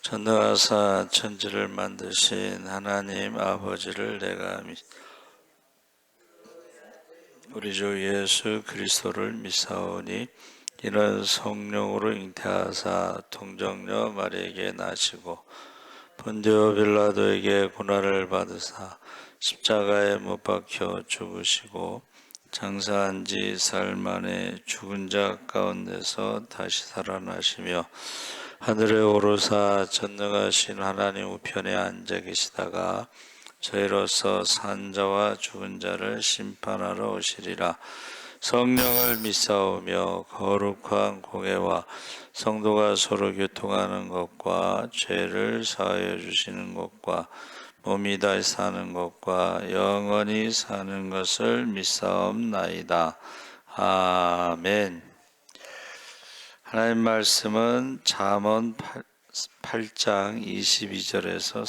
전능하사 천지를 만드신 하나님 아버지를 내가 우리 주 예수 그리스도를 믿사오니 이는 성령으로 잉태하사 동정녀 마리에게 나시고 본디오 빌라도에게 고난을 받으사 십자가에 못 박혀 죽으시고 장사한 지 사흘 만에 죽은 자 가운데서 다시 살아나시며 하늘에 오르사 전능하신 하나님 우편에 앉아 계시다가 저희로서 산 자와 죽은 자를 심판하러 오시리라. 성령을 믿사오며 거룩한 공회와 성도가 서로 교통하는 것과 죄를 사하여 주시는 것과 몸이 다시 사는 것과 영원히 사는 것을 믿사옵나이다. 아멘. 하나님 말씀은 잠언 8장 22절에서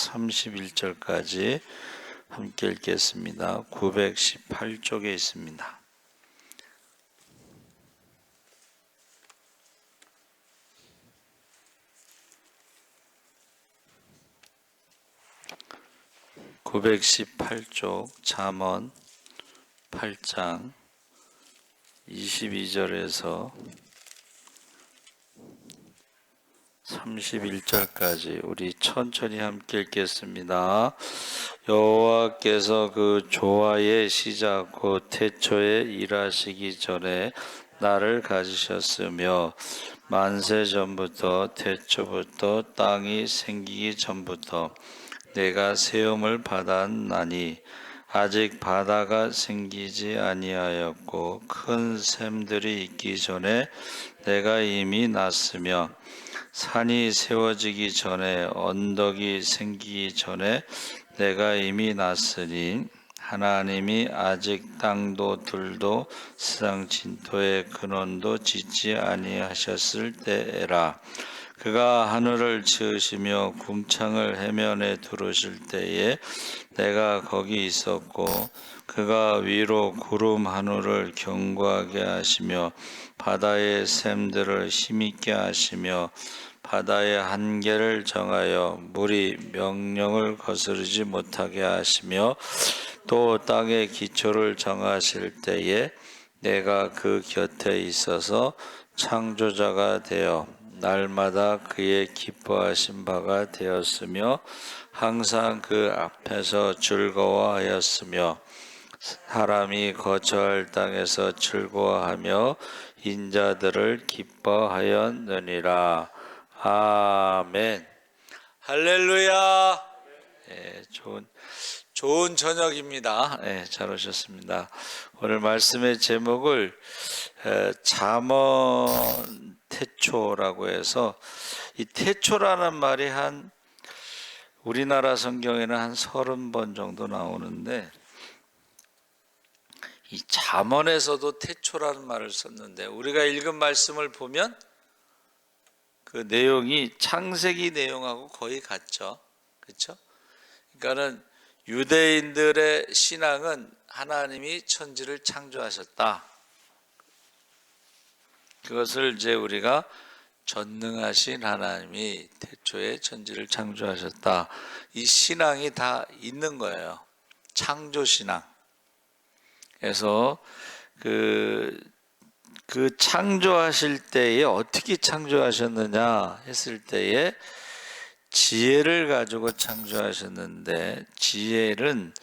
31절까지 함께 읽겠습니다. 918쪽에 있습니다. (918쪽) 잠언 8장 22절에서 31절까지 우리 천천히 함께 읽겠습니다. 여호와께서 그 조화의 시작 곧 태초에 일하시기 전에 나를 가지셨으며 만세 전부터 태초부터 땅이 생기기 전부터 내가 세움을 받았나니 아직 바다가 생기지 아니하였고 큰 샘들이 있기 전에 내가 이미 났으며 산이 세워지기 전에 언덕이 생기기 전에 내가 이미 났으니 하나님이 아직 땅도 들도 세상 진토의 근원도 짓지 아니하셨을 때에라. 그가 하늘을 지으시며 궁창을 해면에 두르실 때에 내가 거기 있었고 그가 위로 구름 하늘을 견고하게 하시며 바다의 샘들을 힘있게 하시며 바다의 한계를 정하여 물이 명령을 거스르지 못하게 하시며 또 땅의 기초를 정하실 때에 내가 그 곁에 있어서 창조자가 되어 날마다 그의 기뻐하신 바가 되었으며 항상 그 앞에서 즐거워하였으며 사람이 거처할 땅에서 즐거워하며 인자들을 기뻐하였느니라. 아멘. 할렐루야. 좋은 저녁입니다. 잘 오셨습니다. 오늘 말씀의 제목을 잠언 태초라고 해서, 이 태초라는 말이 우리나라 성경에는 한 30번 정도 나오는데, 이 잠언에서도 태초라는 말을 썼는데 우리가 읽은 말씀을 보면 그 내용이 창세기 내용하고 거의 같죠. 그렇죠? 그러니까는 유대인들의 신앙은 하나님이 천지를 창조하셨다. 그것을 이제 우리가 전능하신 하나님이 태초에 천지를 창조하셨다. 이 신앙이 다 있는 거예요. 창조 신앙. 그래서 그 창조하실 때에 어떻게 창조하셨느냐 했을 때에 지혜를 가지고 창조하셨는데, 지혜는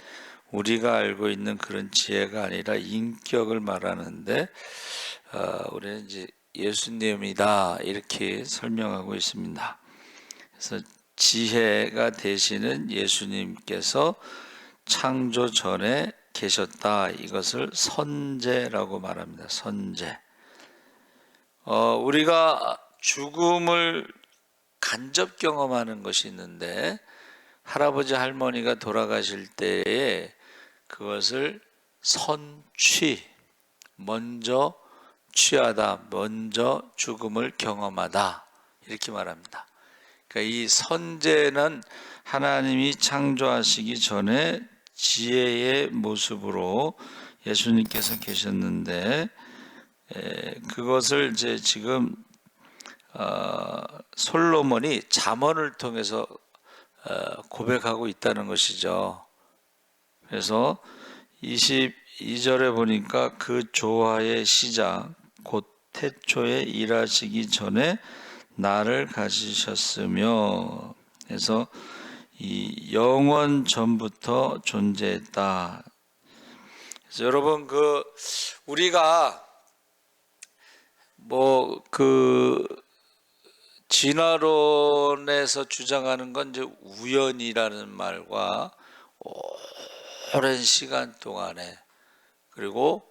우리가 알고 있는 그런 지혜가 아니라 인격을 말하는데, 우리는 이제 예수님이다 이렇게 설명하고 있습니다. 그래서 지혜가 되시는 예수님께서 창조 전에 계셨다. 이것을 선재라고 말합니다. 선재. 우리가 죽음을 간접 경험하는 것이 있는데, 할아버지 할머니가 돌아가실 때에 그것을 선취, 먼저 취하다, 먼저 죽음을 경험하다 이렇게 말합니다. 그러니까 이 선재는 하나님이 창조하시기 전에 지혜의 모습으로 예수님께서 계셨는데, 그것을 이제 지금 솔로몬이 잠언을 통해서 고백하고 있다는 것이죠. 그래서 22절에 보니까 그 조화의 시작 곧 태초에 일하시기 전에 나를 가지셨으며, 그래서 이 영원 전부터 존재했다. 그래서 여러분, 우리가 진화론에서 주장하는 건 이제 우연이라는 말과 오랜 시간 동안에, 그리고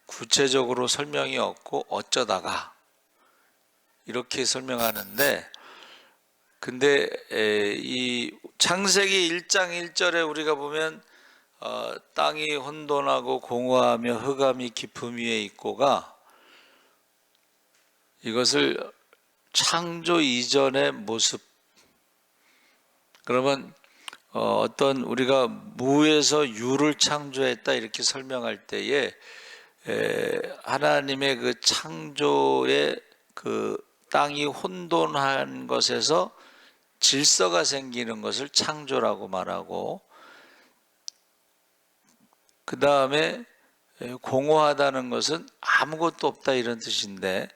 구체적으로 설명이 없고 어쩌다가, 이렇게 설명하는데, 근데 이 창세기 1장 1절에 우리가 보면 땅이 혼돈하고 공허하며 흑암이 깊음 위에 있고가, 이것을 창조 이전의 모습. 그러면 어떤 우리가 무에서 유를 창조했다 이렇게 설명할 때에 하나님의 그 창조의 그 땅이 혼돈한 것에서 질서가 생기는 것을 창조라고 말하고, 그 다음에 공허하다는 것은 아무것도 없다 이런 뜻인데,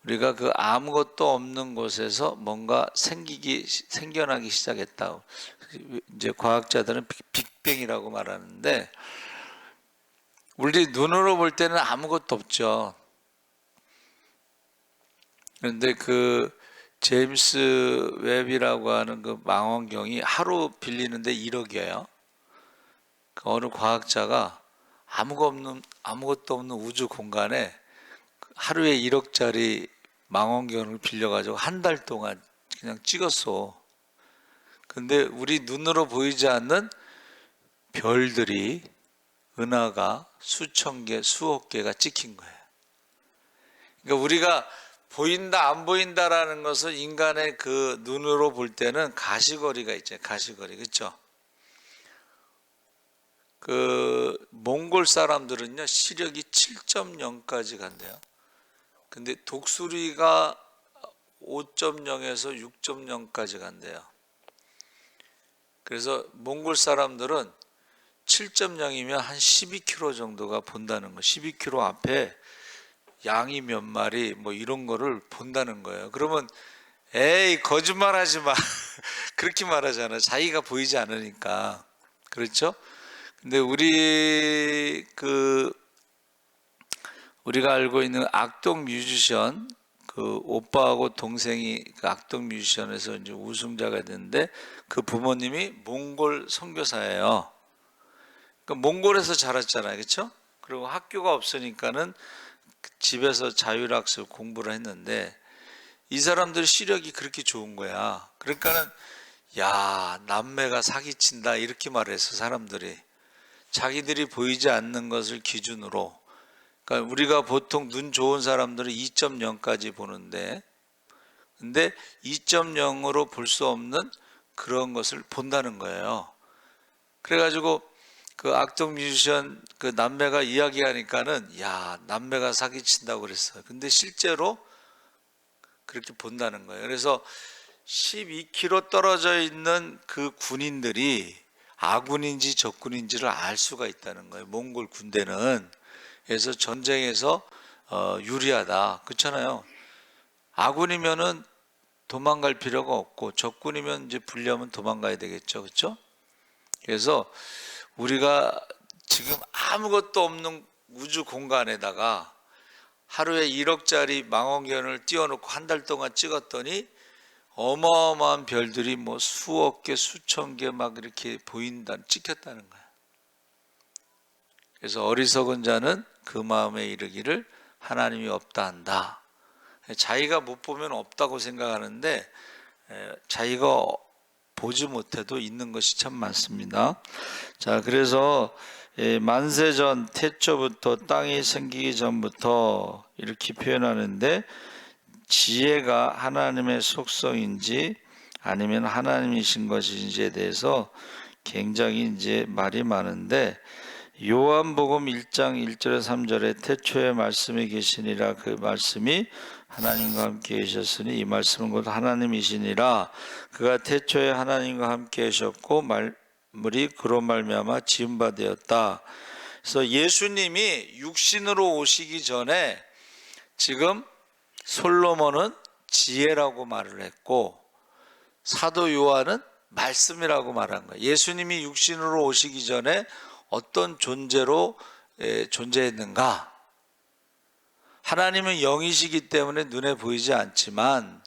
우리가 그 아무것도 없는 곳에서 뭔가 생겨나기 시작했다. 이제 과학자들은 빅뱅이라고 말하는데, 우리 눈으로 볼 때는 아무것도 없죠. 그런데 그 제임스 웹이라고 하는 그 망원경이 하루 빌리는데 1억이에요. 어느 과학자가 아무것도 없는 우주 공간에 하루에 1억짜리 망원경을 빌려가지고 한 달 동안 그냥 찍었어. 근데 우리 눈으로 보이지 않는 별들이, 은하가 수천 개, 수억 개가 찍힌 거예요. 그러니까 우리가 보인다 안 보인다라는 것은 인간의 그 눈으로 볼 때는 가시거리가 있죠. 가시거리. 그렇죠? 그 몽골 사람들은요, 시력이 7.0까지 간대요. 근데 독수리가 5.0에서 6.0까지 간대요. 그래서 몽골 사람들은 7.0이면 한 12km 정도가 본다는 거. 12km 앞에 양이 몇 마리 뭐 이런 거를 본다는 거예요. 그러면 에이 거짓말하지 마 그렇게 말하잖아요. 자기가 보이지 않으니까. 그렇죠? 근데 우리가 알고 있는 악동 뮤지션, 그 오빠하고 동생이 그 악동 뮤지션에서 이제 우승자가 됐는데, 그 부모님이 몽골 선교사예요. 그러니까 몽골에서 자랐잖아요, 그렇죠? 그리고 학교가 없으니까는 집에서 자율학습 공부를 했는데, 이 사람들 시력이 그렇게 좋은 거야. 그러니까는 야, 남매가 사기친다 이렇게 말했어. 사람들이 자기들이 보이지 않는 것을 기준으로. 그러니까 우리가 보통 눈 좋은 사람들은 2.0까지 보는데, 근데 2.0으로 볼 수 없는 그런 것을 본다는 거예요. 그래가지고 그 악동 뮤지션 그 남매가 이야기하니까는 야, 남매가 사기친다고 그랬어요. 근데 실제로 그렇게 본다는 거예요. 그래서 12km 떨어져 있는 그 군인들이 아군인지 적군인지를 알 수가 있다는 거예요. 몽골 군대는. 그래서 전쟁에서 유리하다. 그렇잖아요. 아군이면은 도망갈 필요가 없고, 적군이면 이제 불리하면 도망가야 되겠죠. 그렇죠? 그래서 우리가 지금 아무것도 없는 우주 공간에다가 하루에 1억짜리 망원경을 띄워놓고 한 달 동안 찍었더니 어마어마한 별들이 뭐 수억 개, 수천 개 막 이렇게 찍혔다는 거야. 그래서 어리석은 자는 그 마음에 이르기를 하나님이 없다 한다. 자기가 못 보면 없다고 생각하는데 자기가 보지 못해도 있는 것이 참 많습니다. 자, 그래서 만세전 태초부터 땅이 생기기 전부터 이렇게 표현하는데, 지혜가 하나님의 속성인지 아니면 하나님이신 것인지에 대해서 굉장히 이제 말이 많은데, 요한복음 1장 1절에 3절에 태초에 말씀이 계시니라, 그 말씀이 하나님과 함께 계셨으니 이 말씀은 곧 하나님이시니라. 그가 태초에 하나님과 함께 계셨고 만물이 그로 말미암아 지은 바 되었다. 그래서 예수님이 육신으로 오시기 전에 지금 솔로몬은 지혜라고 말을 했고 사도 요한은 말씀이라고 말한 거예요. 예수님이 육신으로 오시기 전에 어떤 존재로 존재했는가? 하나님은 영이시기 때문에 눈에 보이지 않지만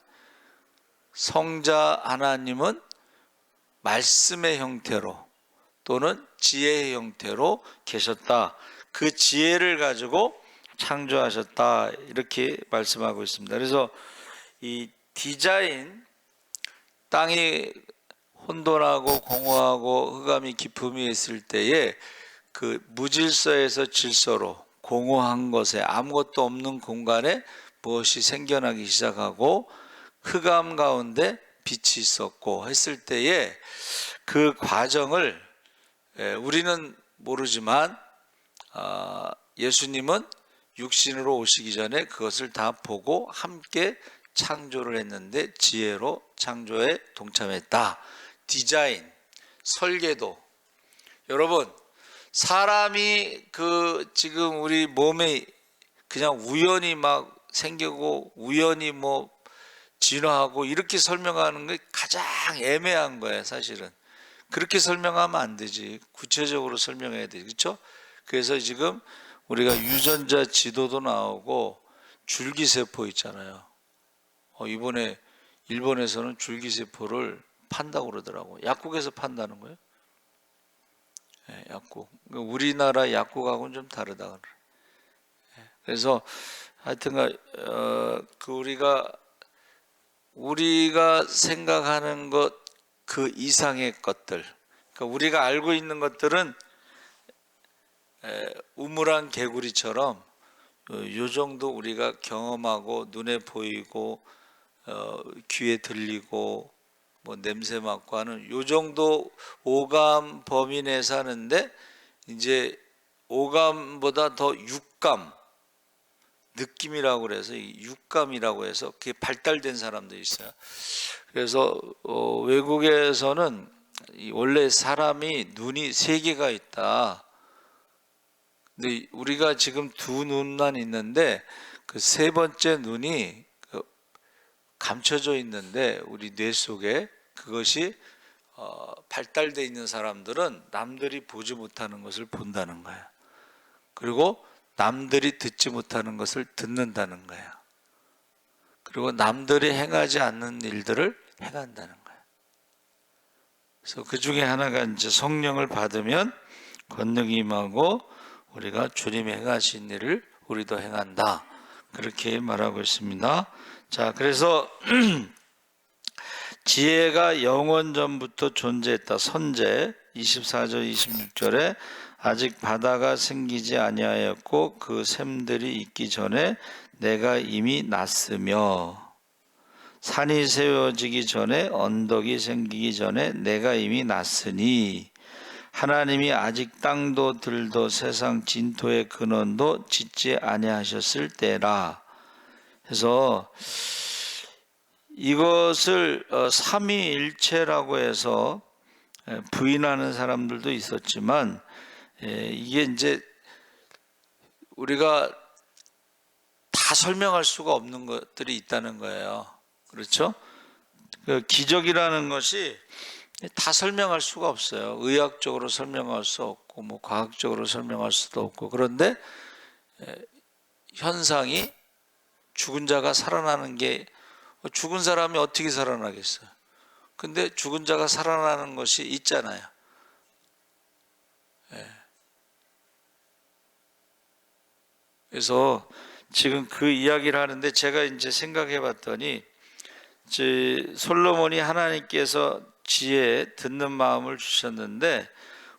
성자 하나님은 말씀의 형태로 또는 지혜의 형태로 계셨다. 그 지혜를 가지고 창조하셨다. 이렇게 말씀하고 있습니다. 그래서 이 디자인, 땅이 혼돈하고 공허하고 흑암이 깊음이 있을 때에 그 무질서에서 질서로 공허한 것에 아무것도 없는 공간에 무엇이 생겨나기 시작하고 흑암 가운데 빛이 있었고 했을 때에 그 과정을 우리는 모르지만 예수님은 육신으로 오시기 전에 그것을 다 보고 함께 창조를 했는데 지혜로 창조에 동참했다. 디자인, 설계도. 여러분, 사람이 그 지금 우리 몸에 그냥 우연히 막 생기고 우연히 뭐 진화하고 이렇게 설명하는 게 가장 애매한 거예요, 사실은. 그렇게 설명하면 안 되지. 구체적으로 설명해야 되지. 그렇죠? 그래서 지금 우리가 유전자 지도도 나오고 줄기세포 있잖아요. 이번에 일본에서는 줄기세포를 판다고 그러더라고요. 약국에서 판다는 거예요. 네, 약국. 우리나라 약국하고는 좀 다르다 그래. 그래서 하여튼간 그 우리가 생각하는 것 그 이상의 것들, 그러니까 우리가 알고 있는 것들은 우물안 개구리처럼 요 정도 우리가 경험하고 눈에 보이고 귀에 들리고 뭐 냄새 맡고 하는 요 정도 오감 범위 내에 사는데 이제 오감보다 더 육감, 느낌이라고 그래서 육감이라고 해서 그게 발달된 사람들이 있어요. 그래서 외국에서는 원래 사람이 눈이 세 개가 있다. 근데 우리가 지금 두 눈만 있는데 그 세 번째 눈이 감춰져 있는데 우리 뇌 속에 그것이 발달되어 있는 사람들은 남들이 보지 못하는 것을 본다는 거예요. 그리고 남들이 듣지 못하는 것을 듣는다는 거예요. 그리고 남들이 행하지 않는 일들을 행한다는 거예요. 그래서 그 중에 하나가 이제 성령을 받으면 권능이 임하고 우리가 주님이 행하신 일을 우리도 행한다. 그렇게 말하고 있습니다. 자, 그래서 지혜가 영원 전부터 존재했다. 선제 24절 26절에 아직 바다가 생기지 아니하였고 그 샘들이 있기 전에 내가 이미 났으며 산이 세워지기 전에 언덕이 생기기 전에 내가 이미 났으니 하나님이 아직 땅도 들도 세상 진토의 근원도 짓지 아니하셨을 때라. 해서 이것을 삼위일체라고 해서 부인하는 사람들도 있었지만 이게 이제 우리가 다 설명할 수가 없는 것들이 있다는 거예요. 그렇죠? 그 기적이라는 것이 다 설명할 수가 없어요. 의학적으로 설명할 수 없고 뭐 과학적으로 설명할 수도 없고. 그런데 현상이 죽은 자가 살아나는 게 죽은 사람이 어떻게 살아나겠어요? 근데 죽은 자가 살아나는 것이 있잖아요. 그래서 지금 그 이야기를 하는데 제가 이제 생각해 봤더니 솔로몬이 하나님께서 지혜 듣는 마음을 주셨는데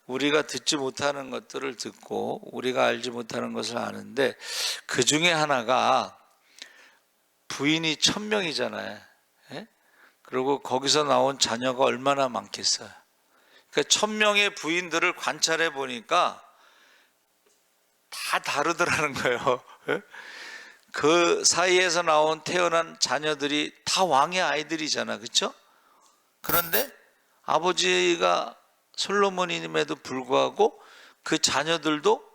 우리가 듣지 못하는 것들을 듣고 우리가 알지 못하는 것을 아는데 그 중에 하나가 부인이 1000명이잖아요. 그리고 거기서 나온 자녀가 얼마나 많겠어요. 그러니까 1000명의 부인들을 관찰해 보니까 다 다르더라는 거예요. 그 사이에서 태어난 자녀들이 다 왕의 아이들이잖아, 그렇죠? 그런데 아버지가 솔로몬임에도 불구하고 그 자녀들도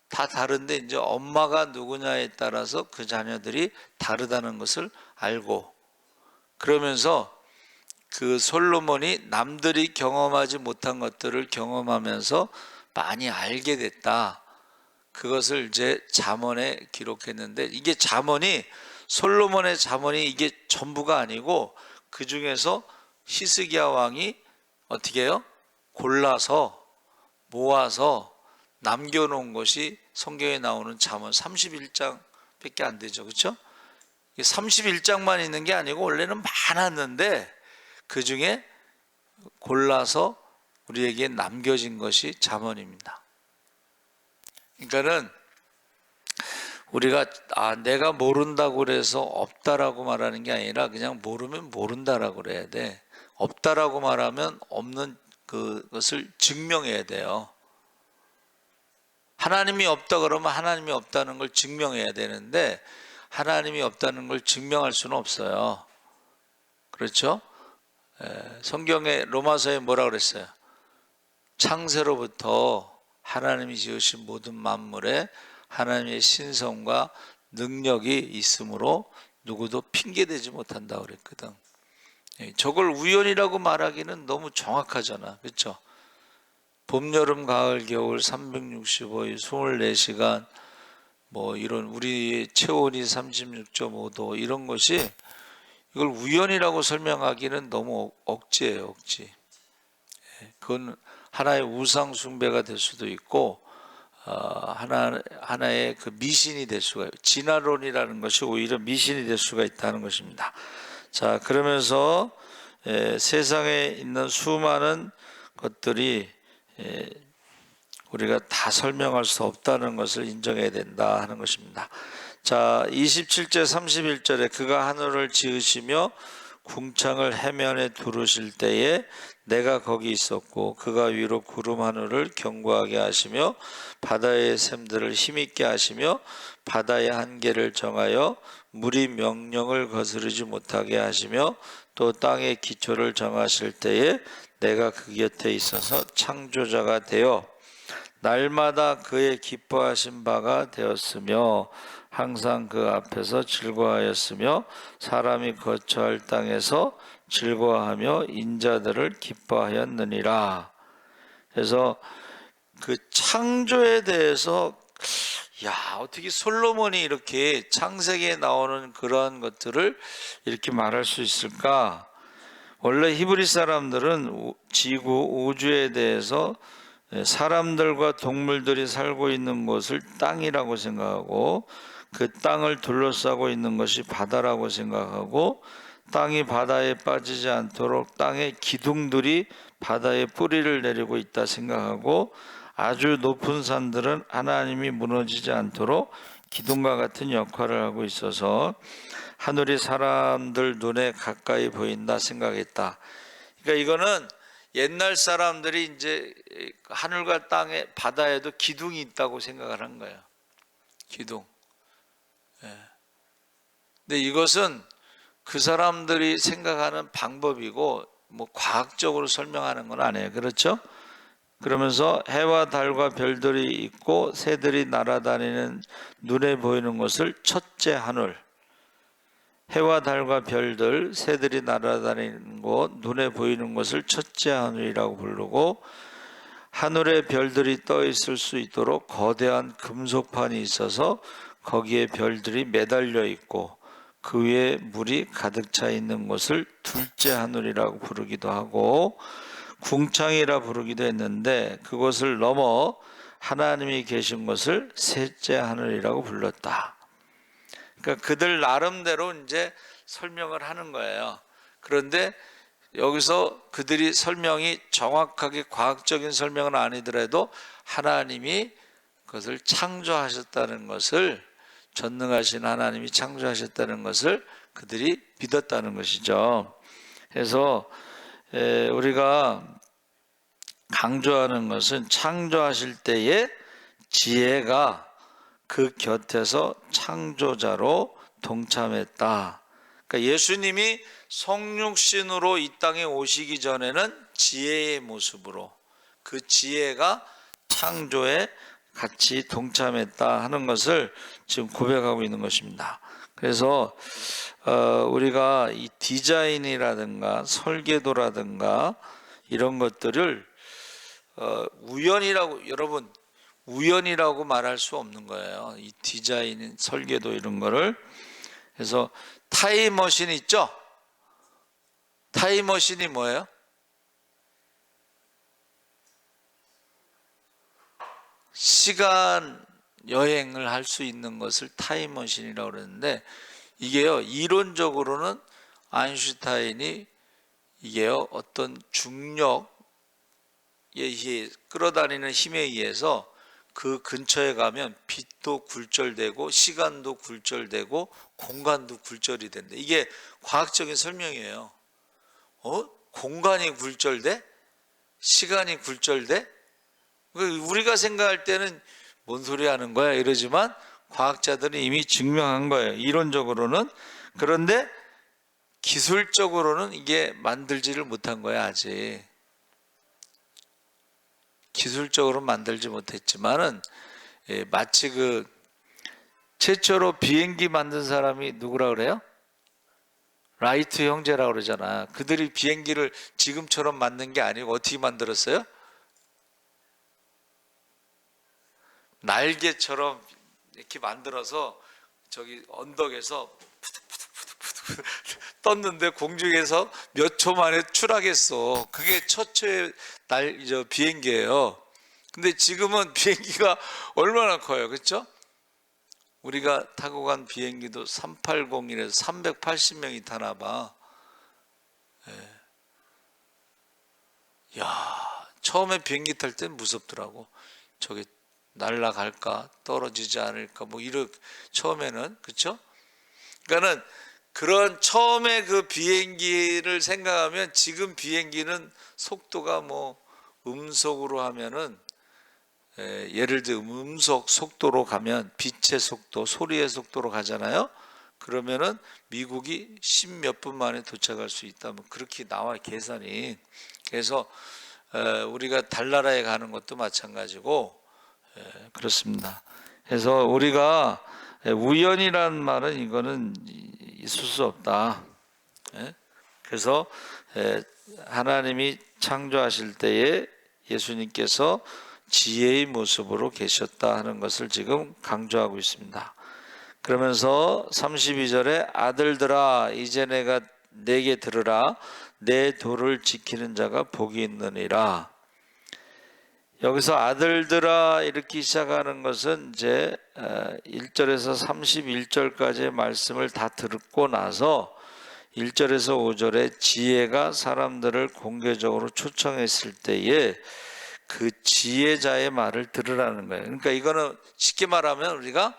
다 다른데 이제 엄마가 누구냐에 따라서 그 자녀들이 다르다는 것을 알고, 그러면서 그 솔로몬이 남들이 경험하지 못한 것들을 경험하면서 많이 알게 됐다. 그것을 이제 잠언에 기록했는데, 이게 잠언이, 솔로몬의 잠언이 이게 전부가 아니고 그 중에서 히스기야 왕이 어떻게 해요? 골라서 모아서 남겨놓은 것이 성경에 나오는 잠언 31장밖에 안 되죠, 그렇죠? 31장만 있는 게 아니고 원래는 많았는데 그 중에 골라서 우리에게 남겨진 것이 잠언입니다. 그러니까는 우리가 내가 모른다고 그래서 없다라고 말하는 게 아니라 그냥 모르면 모른다라고 그래야 돼. 없다라고 말하면 없는 그것을 증명해야 돼요. 하나님이 없다 그러면 하나님이 없다는 걸 증명해야 되는데 하나님이 없다는 걸 증명할 수는 없어요. 그렇죠? 성경에 로마서에 뭐라 그랬어요? 창세로부터 하나님이 지으신 모든 만물에 하나님의 신성과 능력이 있으므로 누구도 핑계대지 못한다고 그랬거든. 저걸 우연이라고 말하기는 너무 정확하잖아, 그렇죠? 봄, 여름, 가을, 겨울 365일 24시간 뭐 이런 우리 체온이 36.5도 이런 것이, 이걸 우연이라고 설명하기는 너무 억지예요, 억지. 그건 하나의 우상 숭배가 될 수도 있고 하나의 그 미신이 될 수가 있고, 진화론이라는 것이 오히려 미신이 될 수가 있다는 것입니다. 자, 그러면서 세상에 있는 수많은 것들이 우리가 다 설명할 수 없다는 것을 인정해야 된다 하는 것입니다. 자, 27절 31절에 그가 하늘을 지으시며 궁창을 해면에 두르실 때에 내가 거기 있었고 그가 위로 구름 하늘을 견고하게 하시며 바다의 샘들을 힘있게 하시며 바다의 한계를 정하여 물이 명령을 거스르지 못하게 하시며 또 땅의 기초를 정하실 때에 내가 그 곁에 있어서 창조자가 되어 날마다 그의 기뻐하신 바가 되었으며 항상 그 앞에서 즐거워하였으며 사람이 거처할 땅에서 즐거워하며 인자들을 기뻐하였느니라. 그래서 그 창조에 대해서 어떻게 솔로몬이 이렇게 창세기에 나오는 그러한 것들을 이렇게 말할 수 있을까? 원래 히브리 사람들은 지구, 우주에 대해서 사람들과 동물들이 살고 있는 곳을 땅이라고 생각하고 그 땅을 둘러싸고 있는 것이 바다라고 생각하고 땅이 바다에 빠지지 않도록 땅의 기둥들이 바다에 뿌리를 내리고 있다 생각하고 아주 높은 산들은 하나님이 무너지지 않도록 기둥과 같은 역할을 하고 있어서 하늘이 사람들 눈에 가까이 보인다 생각했다. 그러니까 이거는 옛날 사람들이 이제 하늘과 땅에 바다에도 기둥이 있다고 생각을 한 거예요. 기둥. 근데 이것은 그 사람들이 생각하는 방법이고 뭐 과학적으로 설명하는 건 아니에요. 그렇죠? 그러면서 해와 달과 별들이 있고 새들이 날아다니는 눈에 보이는 것을 첫째 하늘, 해와 달과 별들, 새들이 날아다니는 곳, 눈에 보이는 것을 첫째 하늘이라고 부르고 하늘에 별들이 떠 있을 수 있도록 거대한 금속판이 있어서 거기에 별들이 매달려 있고 그 위에 물이 가득 차 있는 것을 둘째 하늘이라고 부르기도 하고 궁창이라 부르기도 했는데 그것을 넘어 하나님이 계신 것을 셋째 하늘이라고 불렀다. 그러니까 그들 나름대로 이제 설명을 하는 거예요. 그런데 여기서 그들이 설명이 정확하게 과학적인 설명은 아니더라도 하나님이 그것을 창조하셨다는 것을, 전능하신 하나님이 창조하셨다는 것을 그들이 믿었다는 것이죠. 그래서 우리가 강조하는 것은 창조하실 때의 지혜가 그 곁에서 창조자로 동참했다. 그러니까 예수님이 성육신으로 이 땅에 오시기 전에는 지혜의 모습으로, 그 지혜가 창조에 같이 동참했다 하는 것을 지금 고백하고 있는 것입니다. 그래서 우리가 이 디자인이라든가 설계도라든가 이런 것들을 우연이라고, 여러분, 우연이라고 말할 수 없는 거예요. 이 디자인, 설계도 이런 거를. 그래서 타임머신 있죠? 타임머신이 뭐예요? 시간 여행을 할 수 있는 것을 타임머신이라고 그러는데, 이게요, 이론적으로는 아인슈타인이 이게요, 어떤 중력에 의해 끌어다니는 힘에 의해서 그 근처에 가면 빛도 굴절되고 시간도 굴절되고 공간도 굴절이 된다. 이게 과학적인 설명이에요. 공간이 굴절돼? 시간이 굴절돼? 우리가 생각할 때는 뭔 소리 하는 거야 이러지만 과학자들은 이미 증명한 거예요, 이론적으로는. 그런데 기술적으로는 이게 만들지를 못한 거야. 아직 기술적으로 만들지 못했지만은, 마치 그 최초로 비행기 만든 사람이 누구라 그래요? 라이트 형제라고 그러잖아. 그들이 비행기를 지금처럼 만든 게 아니고 어떻게 만들었어요? 날개처럼 이렇게 만들어서 저기 언덕에서 푸득푸득 떴는데 공중에서 몇 초 만에 추락했어. 그게 첫째 비행기예요. 근데 지금은 비행기가 얼마나 커요, 그렇죠? 우리가 타고 간 비행기도 380이라서 380명이 타나 봐. 야, 처음에 비행기 탈 땐 무섭더라고. 저기 날아갈까, 떨어지지 않을까, 뭐 이렇게 처음에는, 그렇죠? 그러니까는 그런 처음에 그 비행기를 생각하면 지금 비행기는 속도가 뭐 음속으로 하면은, 예를 들어 음속 속도로 가면 빛의 속도, 소리의 속도로 가잖아요. 그러면은 미국이 10몇 분 만에 도착할 수 있다. 뭐 그렇게 나와 계산이. 그래서 우리가 달나라에 가는 것도 마찬가지고 그렇습니다. 그래서 우리가 우연이란 말은 이거는 있을 수 없다. 그래서 하나님이 창조하실 때에 예수님께서 지혜의 모습으로 계셨다 하는 것을 지금 강조하고 있습니다. 그러면서 32절에 아들들아 이제 내가 내게 들으라 내 도를 지키는 자가 복이 있느니라. 여기서 아들들아 이렇게 시작하는 것은 이제 1절에서 31절까지의 말씀을 다 듣고 나서 1절에서 5절에 지혜가 사람들을 공개적으로 초청했을 때에 그 지혜자의 말을 들으라는 거예요. 그러니까 이거는 쉽게 말하면 우리가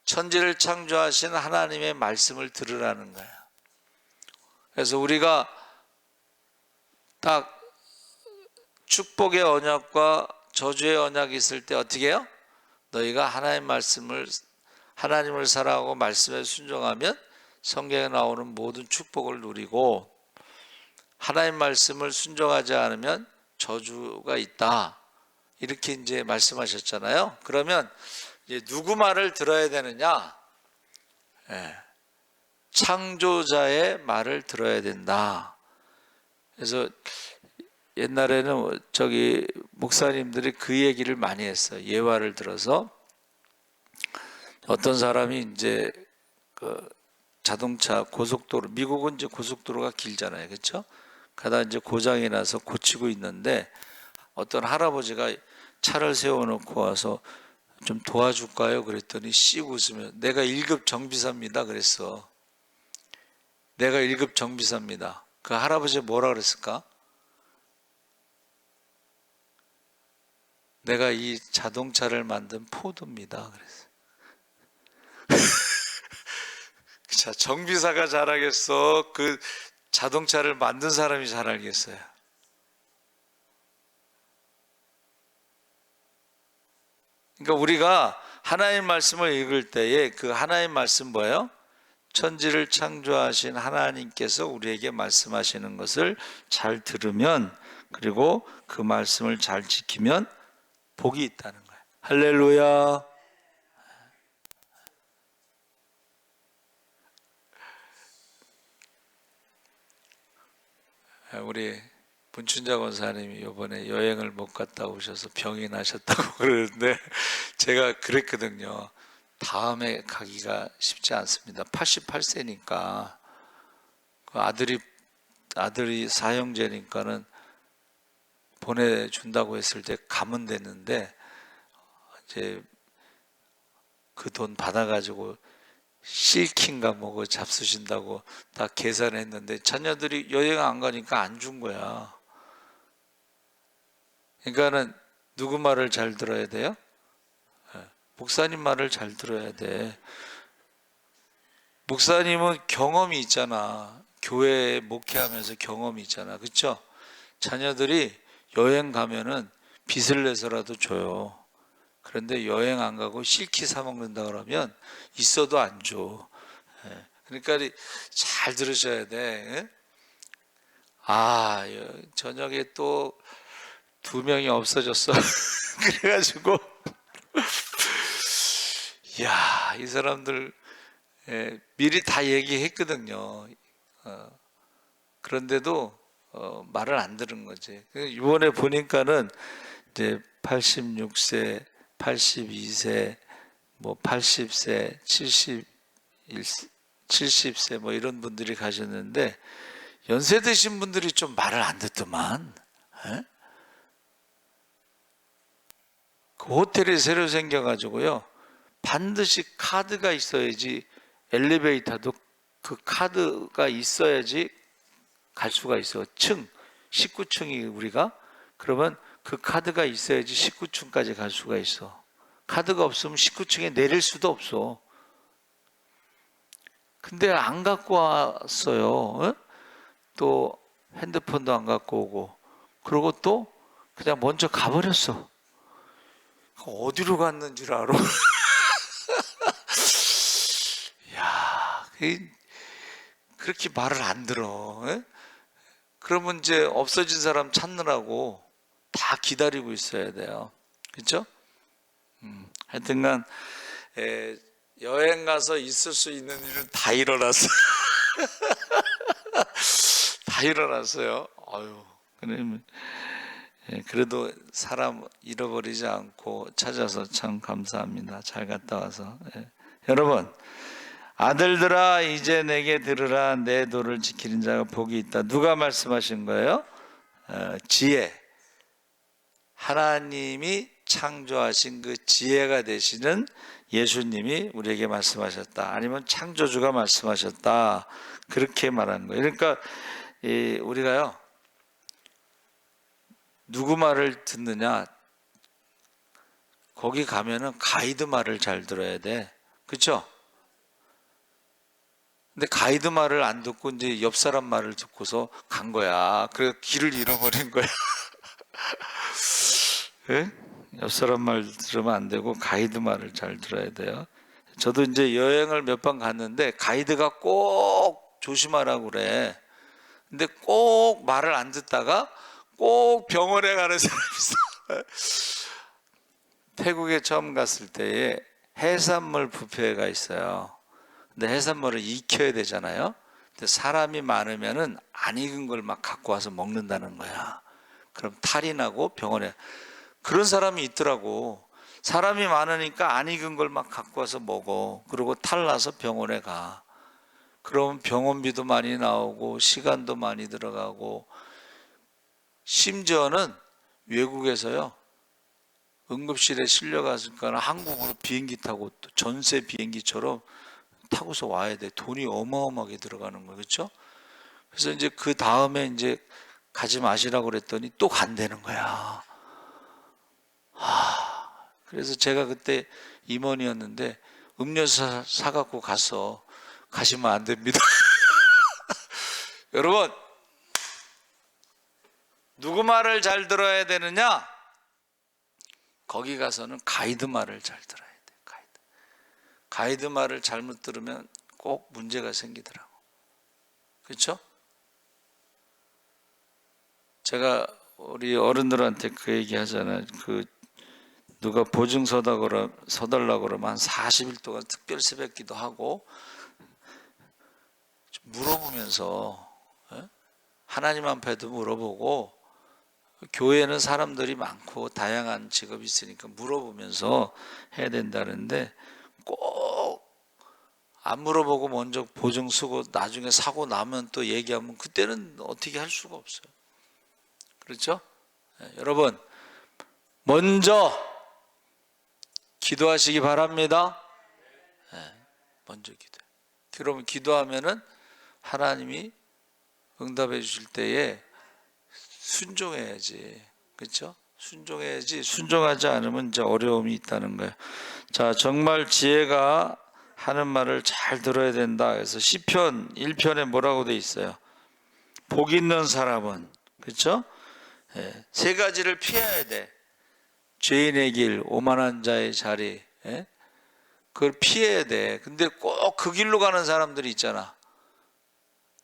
천지를 창조하신 하나님의 말씀을 들으라는 거예요. 그래서 우리가 딱 축복의 언약과 저주의 언약이 있을 때 어떻게 해요? 너희가 하나님을 사랑하고 말씀에 순종하면 성경에 나오는 모든 축복을 누리고, 하나님 말씀을 순종하지 않으면 저주가 있다. 이렇게 이제 말씀하셨잖아요. 그러면 이제 누구 말을 들어야 되느냐? 창조자의 말을 들어야 된다. 그래서 옛날에는 저기 목사님들이 그 얘기를 많이 했어요. 예화를 들어서 어떤 사람이 이제 그 자동차 고속도로, 미국은 이제 고속도로가 길잖아요, 그렇죠? 가다 이제 고장이 나서 고치고 있는데 어떤 할아버지가 차를 세워놓고 와서 좀 도와줄까요? 그랬더니 씩 웃으며 내가 1급 정비사입니다 그랬어. 내가 1급 정비사입니다. 그 할아버지 뭐라 그랬을까? 내가 이 자동차를 만든 포드입니다 그랬어. 자, 정비사가 잘하겠어? 그 자동차를 만든 사람이 잘 알겠어요. 그러니까 우리가 하나님 말씀을 읽을 때에 그 하나님 말씀 뭐예요? 천지를 창조하신 하나님께서 우리에게 말씀하시는 것을 잘 들으면, 그리고 그 말씀을 잘 지키면 복이 있다는 거예요. 할렐루야. 우리 문춘자 권사님이 이번에 여행을 못 갔다 오셔서 병이 나셨다고 그러는데 제가 그랬거든요. 다음에 가기가 쉽지 않습니다. 88세니까 아들이 사형제니까는 보내준다고 했을 때 가면 되는데, 이제 그 돈 받아가지고 실킨가 뭐고 잡수신다고 다 계산했는데 자녀들이 여행 안 가니까 안 준 거야. 그러니까는 누구 말을 잘 들어야 돼요? 목사님 말을 잘 들어야 돼. 목사님은 경험이 있잖아. 교회에 목회하면서 경험이 있잖아. 그렇죠? 자녀들이 여행 가면은 빚을 내서라도 줘요. 그런데 여행 안 가고 실키 사 먹는다 그러면 있어도 안 줘. 그러니까 잘 들으셔야 돼. 저녁에 또 2명이 없어졌어. 그래가지고 이야, 이 사람들 미리 다 얘기했거든요. 그런데도 말을 안 들은 거지. 이번에 보니까는 이제 86세, 82세, 뭐 80세, 70세 뭐 이런 분들이 가셨는데 연세 드신 분들이 좀 말을 안 듣더만. 그 호텔이 새로 생겨가지고요, 반드시 카드가 있어야지, 엘리베이터도 그 카드가 있어야지 갈 수가 있어. 19층이 우리가, 그러면 그 카드가 있어야지 19층까지 갈 수가 있어. 카드가 없으면 19층에 내릴 수도 없어. 근데 안 갖고 왔어요. 또 핸드폰도 안 갖고 오고, 그러고 또 그냥 먼저 가버렸어. 어디로 갔는 줄 알아? 야, 그렇게 말을 안 들어. 그러면 이제 없어진 사람 찾느라고 다 기다리고 있어야 돼요. 그렇죠? 하여튼간 여행 가서 있을 수 있는 일은 다 일어났어. 다 일어났어요. 아유, 그러면 그래도 사람 잃어버리지 않고 찾아서 참 감사합니다. 잘 갔다 와서. 여러분, 아들들아 이제 내게 들으라. 내 도를 지키는 자가 복이 있다. 누가 말씀하신 거예요? 지혜. 하나님이 창조하신 그 지혜가 되시는 예수님이 우리에게 말씀하셨다. 아니면 창조주가 말씀하셨다. 그렇게 말하는 거예요. 그러니까 우리가요, 누구 말을 듣느냐? 거기 가면은 가이드 말을 잘 들어야 돼. 그렇죠? 근데 가이드 말을 안 듣고 이제 옆 사람 말을 듣고서 간 거야. 그래서 길을 잃어버린 거야. 네? 옆 사람 말 들으면 안 되고 가이드 말을 잘 들어야 돼요. 저도 이제 여행을 몇 번 갔는데 가이드가 꼭 조심하라고 그래. 근데 꼭 말을 안 듣다가 꼭 병원에 가는 사람이 있어. 태국에 처음 갔을 때에 해산물 뷔페가 있어요. 근데 해산물을 익혀야 되잖아요. 근데 사람이 많으면은 안 익은 걸 막 갖고 와서 먹는다는 거야. 그럼 탈이 나고 병원에. 그런 사람이 있더라고. 사람이 많으니까 안 익은 걸 막 갖고 와서 먹어. 그리고 탈 나서 병원에 가. 그러면 병원비도 많이 나오고 시간도 많이 들어가고, 심지어는 외국에서요, 응급실에 실려갔으니까 한국으로 비행기 타고 또 전세 비행기처럼 타고서 와야 돼. 돈이 어마어마하게 들어가는 거예요. 그렇죠? 그래서 이제 그 다음에 이제 가지 마시라고 그랬더니 또 간다는 거야. 그래서 제가 그때 임원이었는데 음료수 사갖고 가서, 가시면 안 됩니다. 여러분, 누구 말을 잘 들어야 되느냐? 거기 가서는 가이드 말을 잘 들어야 돼. 가이드 말을 잘못 들으면 꼭 문제가 생기더라고. 그렇죠? 제가 우리 어른들한테 그 얘기 하잖아요. 그 누가 보증 서달라고 그러면 한 40일 동안 특별 새벽기도 하고 물어보면서, 하나님 앞에도 물어보고, 교회는 사람들이 많고 다양한 직업이 있으니까 물어보면서 해야 된다는데, 꼭 안 물어보고 먼저 보증 쓰고 나중에 사고 나면 또 얘기하면 그때는 어떻게 할 수가 없어요. 그렇죠? 여러분, 먼저 기도하시기 바랍니다. 먼저 기도해요. 그러면 기도하면은 하나님이 응답해 주실 때에 순종해야지. 그렇죠? 순종해야지. 순종하지 않으면 이제 어려움이 있다는 거예요. 자, 정말 지혜가 하는 말을 잘 들어야 된다. 그래서 시편 1편에 뭐라고 돼 있어요? 복 있는 사람은, 그렇죠? 세 가지를 피해야 돼. 죄인의 길, 오만한 자의 자리, 그걸 피해야 돼. 근데 꼭 그 길로 가는 사람들이 있잖아.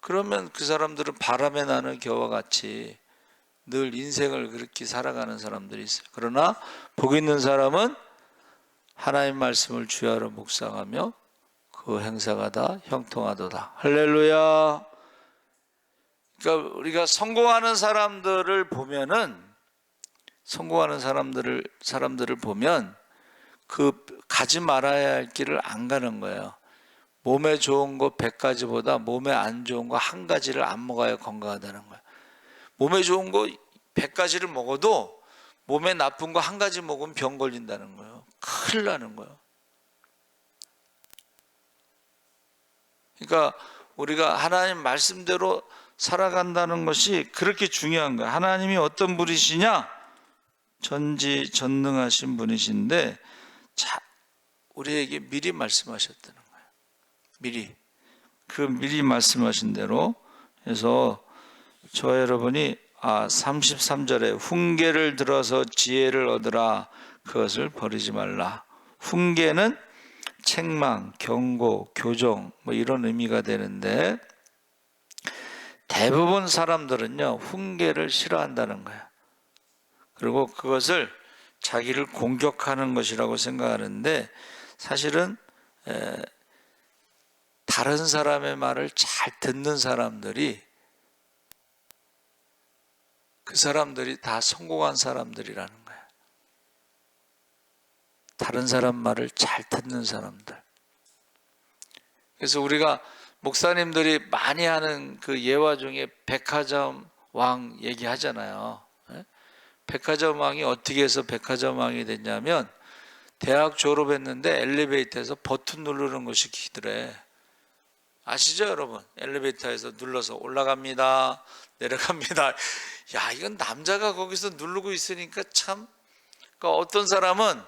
그러면 그 사람들은 바람에 나는 겨와 같이 늘 인생을 그렇게 살아가는 사람들이 있어요. 그러나 복 있는 사람은 하나님 말씀을 주야로 묵상하며 그 행사가 다 형통하도다. 할렐루야. 그러니까 우리가 성공하는 사람들을 보면은, 성공하는 사람들을 보면 그 가지 말아야 할 길을 안 가는 거예요. 몸에 좋은 거 100가지보다 몸에 안 좋은 거 한 가지를 안 먹어야 건강하다는 거예요. 몸에 좋은 거 100가지를 먹어도 몸에 나쁜 거 한 가지 먹으면 병 걸린다는 거예요. 큰일 나는 거예요. 그러니까 우리가 하나님 말씀대로 살아간다는 것이 그렇게 중요한 거예요. 하나님이 어떤 분이시냐? 전지전능하신 분이신데, 우리에게 미리 말씀하셨다는 거예요. 미리 말씀하신 대로. 그래서 저 여러분이 33절에 훈계를 들어서 지혜를 얻으라, 그것을 버리지 말라. 훈계는 책망, 경고, 교정 뭐 이런 의미가 되는데, 대부분 사람들은요 훈계를 싫어한다는 거예요. 그리고 그것을 자기를 공격하는 것이라고 생각하는데, 사실은 다른 사람의 말을 잘 듣는 사람들이, 그 사람들이 다 성공한 사람들이라는 거예요. 다른 사람 말을 잘 듣는 사람들. 그래서 우리가 목사님들이 많이 하는 그 예화 중에 백화점 왕 얘기하잖아요. 백화점 왕이 어떻게 해서 백화점 왕이 됐냐면, 대학 졸업했는데 엘리베이터에서 버튼 누르는 것이 기더래. 아시죠, 여러분? 엘리베이터에서 눌러서 올라갑니다, 내려갑니다. 야, 이건 남자가 거기서 누르고 있으니까 참. 그러니까 어떤 사람은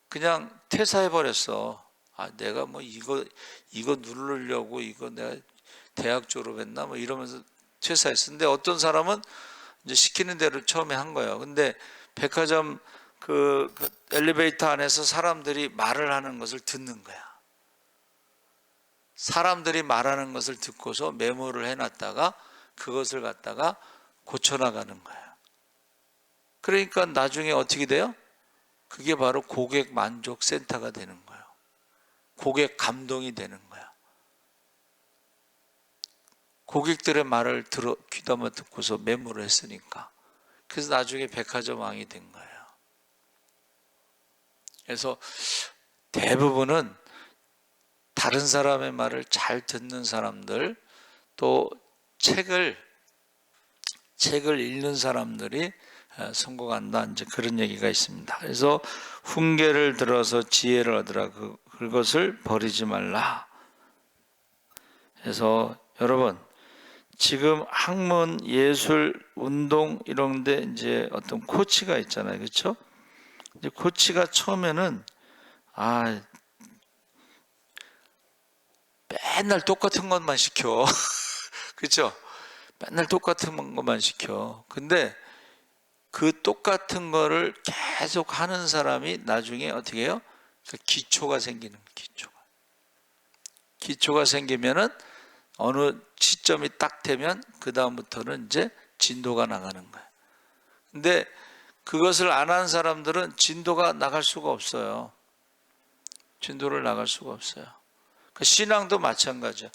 그냥 퇴사해버렸어. 내가 뭐 이거 누르려고 이거 내가 대학 졸업했나 뭐 이러면서 퇴사했어. 근데 어떤 사람은 이제 시키는 대로 처음에 한 거예요. 근데 백화점 그 엘리베이터 안에서 사람들이 말을 하는 것을 듣는 거야. 사람들이 말하는 것을 듣고서 메모를 해놨다가 그것을 갖다가 고쳐나가는 거야. 그러니까 나중에 어떻게 돼요? 그게 바로 고객 만족 센터가 되는 거예요. 고객 감동이 되는 거야. 고객들의 말을 귀담아 듣고서 메모를 했으니까. 그래서 나중에 백화점 왕이 된 거예요. 그래서 대부분은 다른 사람의 말을 잘 듣는 사람들, 또 책을 읽는 사람들이 성공한다, 이제 그런 얘기가 있습니다. 그래서 훈계를 들어서 지혜를 얻으라, 그것을 버리지 말라. 그래서 여러분, 지금 학문, 예술, 운동 이런 데 이제 어떤 코치가 있잖아요. 그렇죠? 이제 코치가 처음에는 맨날 똑같은 것만 시켜. 그렇죠? 맨날 똑같은 것만 시켜. 근데 그 똑같은 거를 계속 하는 사람이 나중에 어떻게 해요? 기초가 생기는, 기초가. 기초가 생기면은 어느 시점이 딱 되면 그 다음부터는 이제 진도가 나가는 거예요. 근데 그것을 안 하는 사람들은 진도가 나갈 수가 없어요. 진도를 나갈 수가 없어요. 그 신앙도 마찬가지야.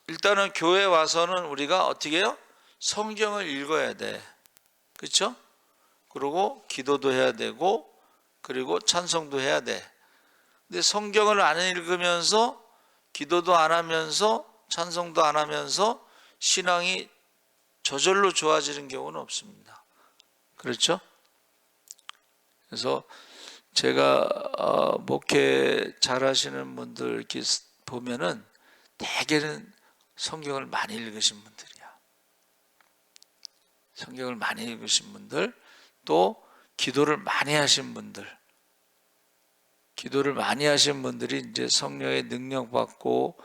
일단은 교회 와서는 우리가 어떻게 해요? 성경을 읽어야 돼. 그렇죠? 그리고 기도도 해야 되고, 그리고 찬송도 해야 돼. 근데 성경을 안 읽으면서 기도도 안 하면서 찬송도 안 하면서 신앙이 저절로 좋아지는 경우는 없습니다. 그렇죠? 그래서 제가 목회 잘하시는 분들 이렇게 보면은 대개는 성경을 많이 읽으신 분들이야. 성경을 많이 읽으신 분들, 또 기도를 많이 하신 분들, 기도를 많이 하신 분들이 이제 성령의 능력 받고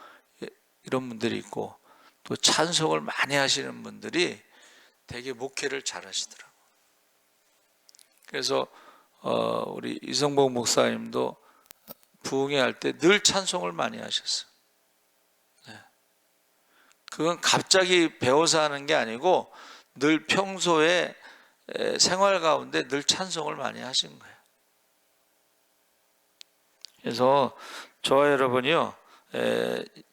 이런 분들이 있고, 또 찬송을 많이 하시는 분들이 되게 목회를 잘 하시더라고. 그래서 우리 이성복 목사님도 부흥회 할 때 늘 찬송을 많이 하셨어요. 네. 그건 갑자기 배워서 하는 게 아니고 늘 평소에 생활 가운데 늘 찬송을 많이 하신 거예요. 그래서 저와 여러분이요,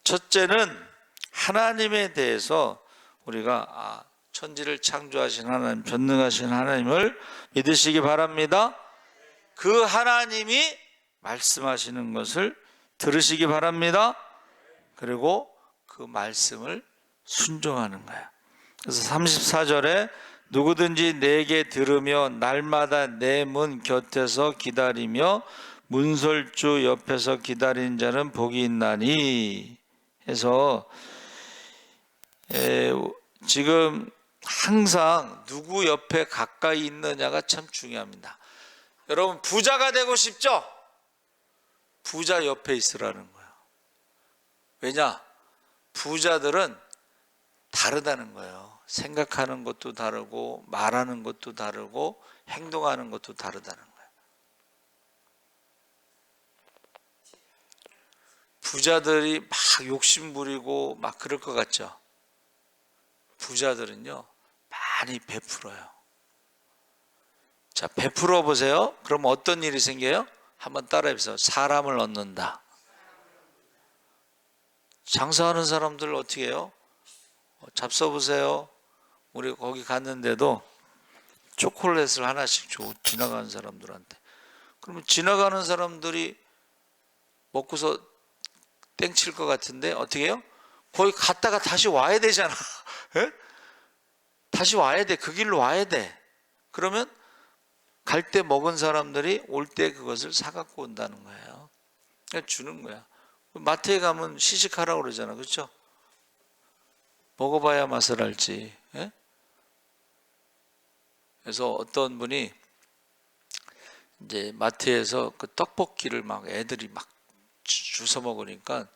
첫째는 하나님에 대해서 우리가 천지를 창조하신 하나님, 전능하신 하나님을 믿으시기 바랍니다. 그 하나님이 말씀하시는 것을 들으시기 바랍니다. 그리고 그 말씀을 순종하는 거예요. 그래서 34절에 누구든지 내게 들으며 날마다 내 문 곁에서 기다리며 문설주 옆에서 기다리는 자는 복이 있나니 해서 지금 항상 누구 옆에 가까이 있느냐가 참 중요합니다. 여러분 부자가 되고 싶죠? 부자 옆에 있으라는 거예요. 왜냐? 부자들은 다르다는 거예요. 생각하는 것도 다르고 말하는 것도 다르고 행동하는 것도 다르다는 거예요. 부자들이 막 욕심 부리고 막 그럴 것 같죠? 부자들은요 많이 베풀어요. 자, 베풀어 보세요. 그럼 어떤 일이 생겨요? 한번 따라해 보세요. 사람을 얻는다. 장사하는 사람들 어떻게 해요? 잡숴 보세요. 우리 거기 갔는데도 초콜릿을 하나씩 줘, 지나가는 사람들한테. 그러면 지나가는 사람들이 먹고서 땡칠 것 같은데 어떻게 해요? 거기 갔다가 다시 와야 되잖아. 다시 와야 돼. 그 길로 와야 돼. 그러면 갈 때 먹은 사람들이 올 때 그것을 사갖고 온다는 거예요. 그냥 주는 거야. 마트에 가면 시식하라고 그러잖아. 그렇죠? 먹어봐야 맛을 알지. 예? 그래서 어떤 분이 이제 마트에서 그 떡볶이를 막 애들이 막 주워 먹으니까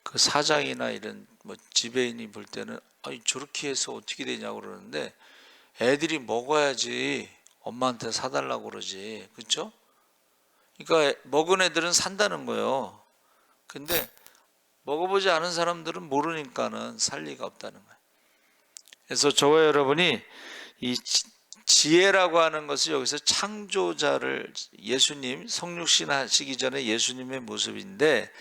그 사장이나 이런 뭐 지배인이 볼 때는 아니 저렇게 해서 어떻게 되냐고 그러는데 애들이 먹어야지 엄마한테 사달라고 그러지. 그렇죠? 그러니까 먹은 애들은 산다는 거예요. 근데 먹어보지 않은 사람들은 모르니까는 살 리가 없다는 거예요. 그래서 저와 여러분이 이 지혜라고 하는 것을 여기서 창조자를 예수님 성육신 하시기 전에 예수님의 모습인데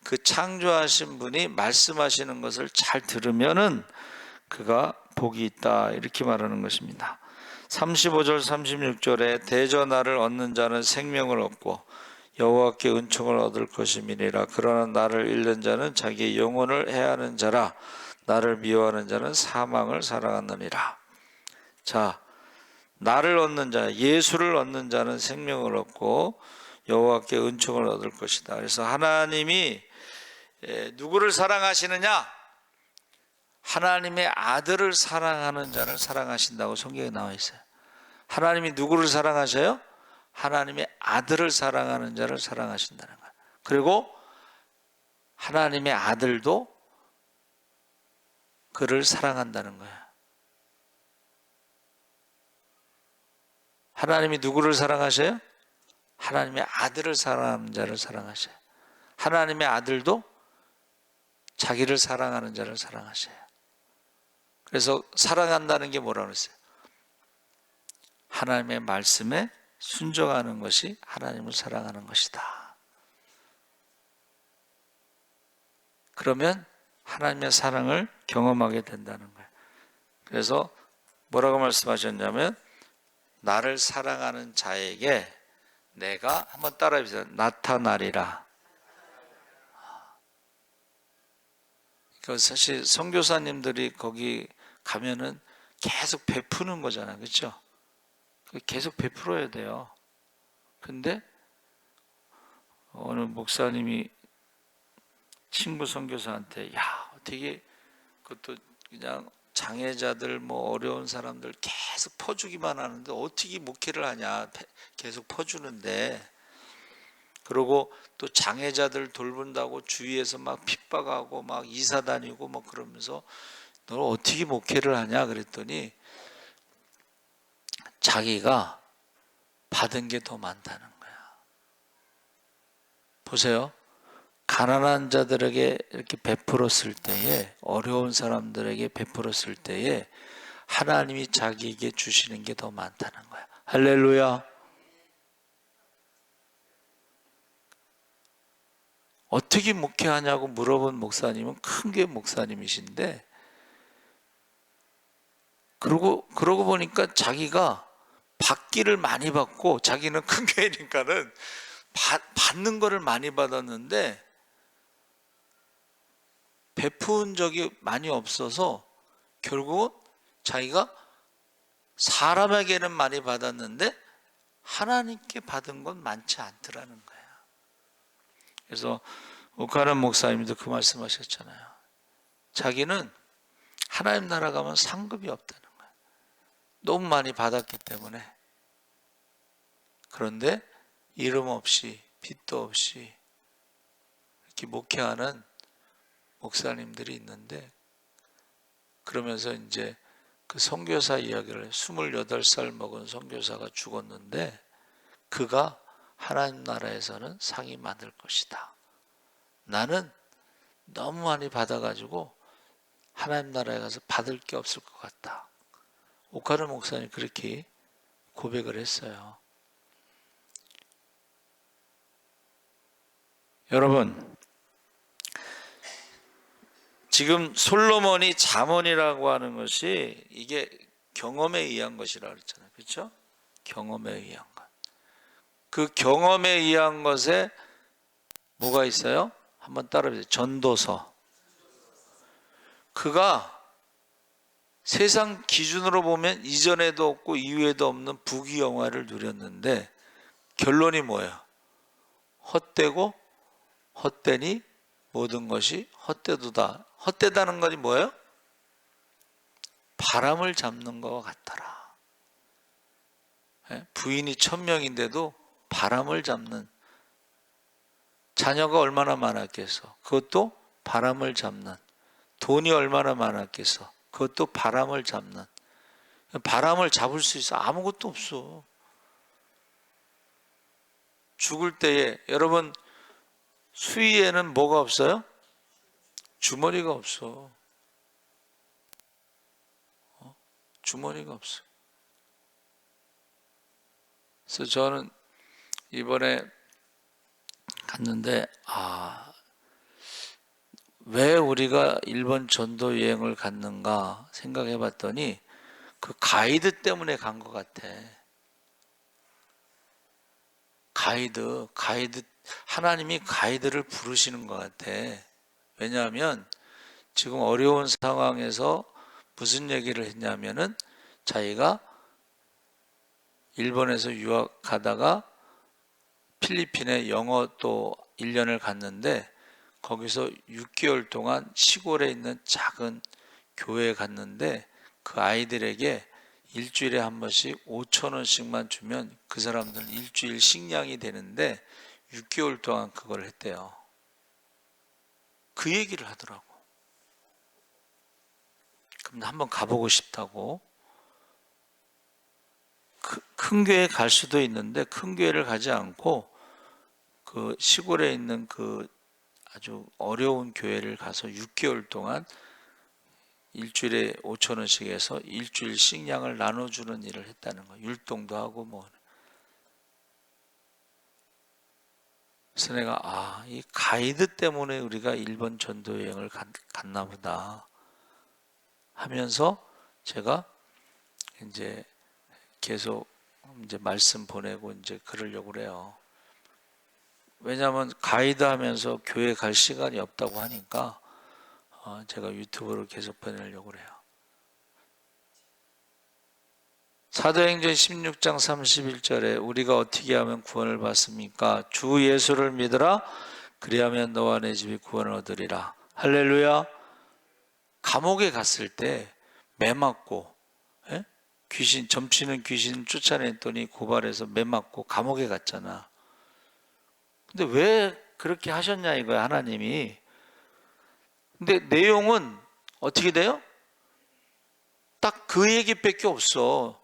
그 창조하신 분이 말씀하시는 것을 잘 들으면은 그가 복이 있다 이렇게 말하는 것입니다. 35절 36절에 대저 나를 얻는 자는 생명을 얻고 여호와께 은총을 얻을 것임이니라. 그러나 나를 잃는 자는 자기의 영혼을 해하는 자라. 나를 미워하는 자는 사망을 사랑하느니라. 자, 나를 얻는 자, 예수를 얻는 자는 생명을 얻고 여호와께 은총을 얻을 것이다. 그래서 하나님이 누구를 사랑하시느냐? 하나님의 아들을 사랑하는 자를 사랑하신다고 성경에 나와 있어요. 하나님이 누구를 사랑하셔요? 하나님의 아들을 사랑하는 자를 사랑하신다는 거예요. 그리고 하나님의 아들도 그를 사랑한다는 거예요. 하나님이 누구를 사랑하셔요? 하나님의 아들을 사랑하는 자를 사랑하셔요. 하나님의 아들도 자기를 사랑하는 자를 사랑하셔요. 그래서 사랑한다는 게 뭐라고 그랬어요? 하나님의 말씀에 순종하는 것이 하나님을 사랑하는 것이다. 그러면 하나님의 사랑을 경험하게 된다는 거예요. 그래서 뭐라고 말씀하셨냐면 나를 사랑하는 자에게 내가, 한번 따라해 주세요. 나타나리라. 그 사실 선교사님들이 거기 가면은 계속 베푸는 거잖아요. 그렇죠? 계속 베풀어야 돼요. 근데 어느 목사님이 친구 선교사한테 야, 어떻게 그것도 그냥 장애자들 뭐 어려운 사람들 계속 퍼주기만 하는데 어떻게 목회를 하냐. 계속 퍼주는데. 그리고 또 장애자들 돌본다고 주위에서 막 핍박하고 막 이사 다니고 막 그러면서 너 어떻게 목회를 하냐 그랬더니 자기가 받은 게 더 많다는 거야. 보세요. 가난한 자들에게 이렇게 베풀었을 때에, 어려운 사람들에게 베풀었을 때에 하나님이 자기에게 주시는 게 더 많다는 거야. 할렐루야. 어떻게 목회하냐고 물어본 목사님은 큰 교회 목사님이신데, 그러고 보니까 자기가 받기를 많이 받고, 자기는 큰 교회니까는 받는 거를 많이 받았는데 베푼 적이 많이 없어서 결국은 자기가 사람에게는 많이 받았는데 하나님께 받은 건 많지 않더라는 거예요. 그래서 오카는 목사님도 그 말씀하셨잖아요. 자기는 하나님 나라 가면 상급이 없다는 거예요. 너무 많이 받았기 때문에. 그런데 이름 없이 빚도 없이 이렇게 목회하는 목사님들이 있는데, 그러면서 이제 그 선교사 이야기를, 28살 먹은 선교사가 죽었는데 그가 하나님 나라에서는 상이 많을 것이다. 나는 너무 많이 받아가지고 하나님 나라에 가서 받을 게 없을 것 같다. 오카르 목사님 그렇게 고백을 했어요. 여러분, 지금 솔로몬이 잠언이라고 하는 것이 이게 경험에 의한 것이라고 그랬잖아요. 그렇죠? 경험에 의한 것. 그 경험에 의한 것에 뭐가 있어요? 한번 따라해보세요. 전도서. 그가 세상 기준으로 보면 이전에도 없고 이후에도 없는 부귀영화를 누렸는데 결론이 뭐예요? 헛되고 헛되니 모든 것이 헛되도다. 헛되다는 것이 뭐예요? 바람을 잡는 것과 같더라. 부인이 1000명인데도 바람을 잡는, 자녀가 얼마나 많았겠어. 그것도 바람을 잡는, 돈이 얼마나 많았겠어. 그것도 바람을 잡는. 바람을 잡을 수 있어? 아무것도 없어. 죽을 때에 여러분 수위에는 뭐가 없어요? 주머니가 없어. 주머니가 없어. 그래서 저는 이번에 갔는데 왜 우리가 일본 전도 여행을 갔는가 생각해 봤더니 그 가이드 때문에 간 것 같아. 가이드, 하나님이 가이드를 부르시는 것 같아. 왜냐하면 지금 어려운 상황에서 무슨 얘기를 했냐면은 자기가 일본에서 유학하다가 필리핀에 영어 또 1년을 갔는데 거기서 6개월 동안 시골에 있는 작은 교회에 갔는데 그 아이들에게 일주일에 한 번씩 5,000원씩만 주면 그 사람들은 일주일 식량이 되는데 6개월 동안 그걸 했대요. 그 얘기를 하더라고. 그럼 한번 가보고 싶다고. 큰 교회 갈 수도 있는데 큰 교회를 가지 않고 그 시골에 있는 그 아주 어려운 교회를 가서 6개월 동안 일주일에 5,000원씩 해서 일주일 식량을 나눠주는 일을 했다는 거예요. 율동도 하고 뭐. 그래서 내가 이 가이드 때문에 우리가 일본 전도 여행을 갔나 보다 하면서 제가 이제 계속 이제 말씀 보내고 이제 그러려고 그래요. 왜냐하면 가이드 하면서 교회 갈 시간이 없다고 하니까 제가 유튜브로 계속 보내려고 그래요. 사도행전 16장 31절에 우리가 어떻게 하면 구원을 받습니까? 주 예수를 믿으라. 그리하면 너와 내 집이 구원을 얻으리라. 할렐루야. 감옥에 갔을 때 매 맞고 귀신, 점치는 귀신 쫓아냈더니 고발해서 매 맞고 감옥에 갔잖아. 근데 왜 그렇게 하셨냐 이거야, 하나님이. 근데 내용은 어떻게 돼요? 딱 그 얘기밖에 없어.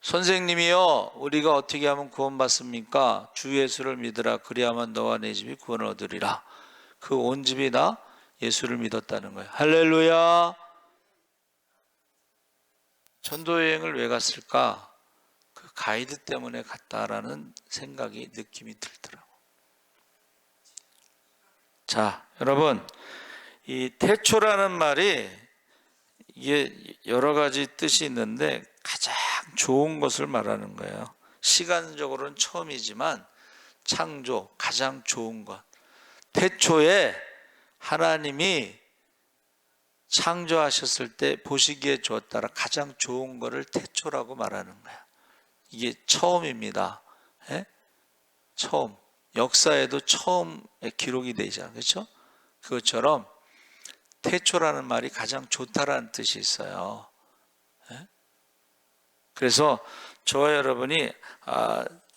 선생님이여, 우리가 어떻게 하면 구원받습니까? 주 예수를 믿으라. 그리하면 너와 내 집이 구원을 얻으리라. 그 온 집이 다 예수를 믿었다는 거예요. 할렐루야. 전도여행을 왜 갔을까? 그 가이드 때문에 갔다라는 생각이, 느낌이 들더라고. 자, 여러분, 이 태초라는 말이 이게 여러 가지 뜻이 있는데 가장 좋은 것을 말하는 거예요. 시간적으로는 처음이지만 창조, 가장 좋은 것. 태초에 하나님이 창조하셨을 때 보시기에 좋았다라 가장 좋은 것을 태초라고 말하는 거야. 이게 처음입니다. 처음. 역사에도 처음에 기록이 되잖아요. 그렇죠? 그것처럼 태초라는 말이 가장 좋다라는 뜻이 있어요. 그래서 저와 여러분이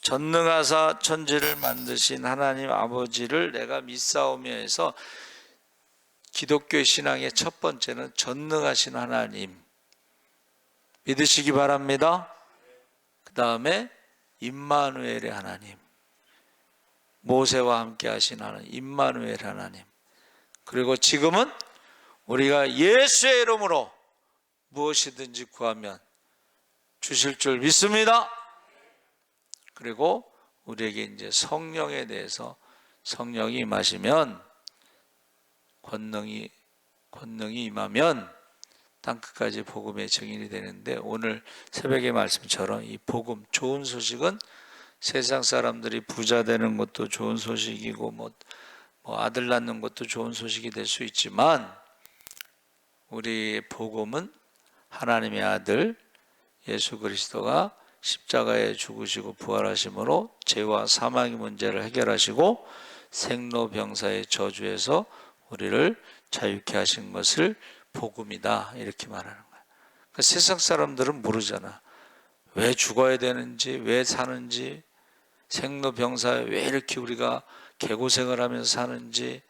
전능하사 천지를 만드신 하나님 아버지를 내가 믿사오며 해서 기독교 신앙의 첫 번째는 전능하신 하나님 믿으시기 바랍니다. 그 다음에 임마누엘의 하나님, 모세와 함께 하신 하나님, 임마누엘 하나님. 그리고 지금은 우리가 예수의 이름으로 무엇이든지 구하면 주실 줄 믿습니다. 그리고 우리에게 이제 성령에 대해서, 성령이 임하시면, 권능이 임하면 땅끝까지 복음의 증인이 되는데, 오늘 새벽의 말씀처럼 이 복음, 좋은 소식은 세상 사람들이 부자 되는 것도 좋은 소식이고 뭐 아들 낳는 것도 좋은 소식이 될 수 있지만, 우리의 복음은 하나님의 아들 예수 그리스도가 십자가에 죽으시고 부활하심으로 죄와 사망의 문제를 해결하시고 생로병사의 저주에서 우리를 자유케 하신 것을 복음이다, 이렇게 말하는 거야. 그러니까 세상 사람들은 모르잖아. 왜 죽어야 되는지, 왜 사는지, 생로병사에 왜 이렇게 우리가 개고생을 하면서 사는지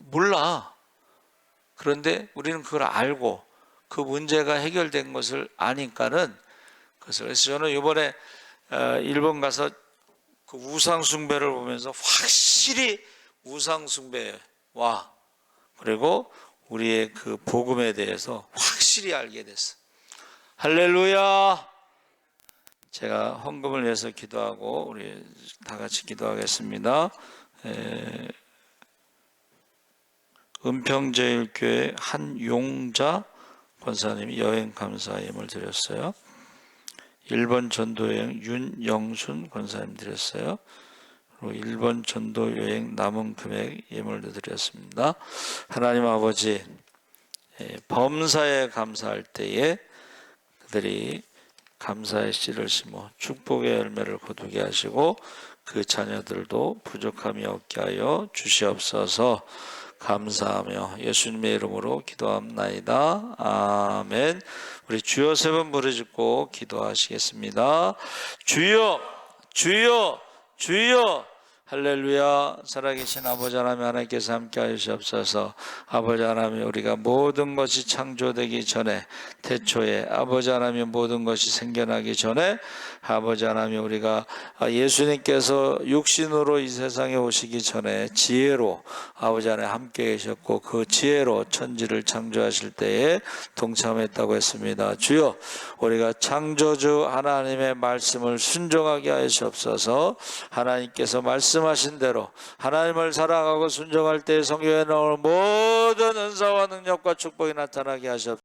몰라. 그런데 우리는 그걸 알고 그 문제가 해결된 것을 아니까는 그래서 저는 이번에 일본 가서 그 우상 숭배를 보면서 확실히 우상 숭배와 그리고 우리의 그 복음에 대해서 확실히 알게 됐어. 할렐루야. 제가 헌금을 위해서 기도하고 우리 다 같이 기도하겠습니다. 은평제일교회 한용자 권사님이 여행 감사 예물 드렸어요. 일본 전도여행 윤영순 권사님 드렸어요. 그리고 일본 전도여행 남은 금액 예물도 드렸습니다. 하나님 아버지, 범사에 감사할 때에 그들이 감사의 씨를 심어 축복의 열매를 거두게 하시고 그 자녀들도 부족함이 없게 하여 주시옵소서. 감사하며 예수님의 이름으로 기도합나이다. 아멘. 우리 주여 세 번 부르짖고 기도하시겠습니다. 주여, 주여, 주여. 할렐루야. 살아계신 아버지 하나님, 하나님께서 함께 하시옵소서. 아버지 하나님, 우리가 모든 것이 창조되기 전에, 태초에 아버지 하나님 모든 것이 생겨나기 전에 아버지 하나님, 우리가 예수님께서 육신으로 이 세상에 오시기 전에 지혜로 아버지 하나님 함께 계셨고, 그 지혜로 천지를 창조하실 때에 동참했다고 했습니다. 주여, 우리가 창조주 하나님의 말씀을 순종하게 하시옵소서. 하나님께서 말씀하신 대로 하나님을 사랑하고 순종할 때 성경에 나오는 모든 은사와 능력과 축복이 나타나게 하시옵소서.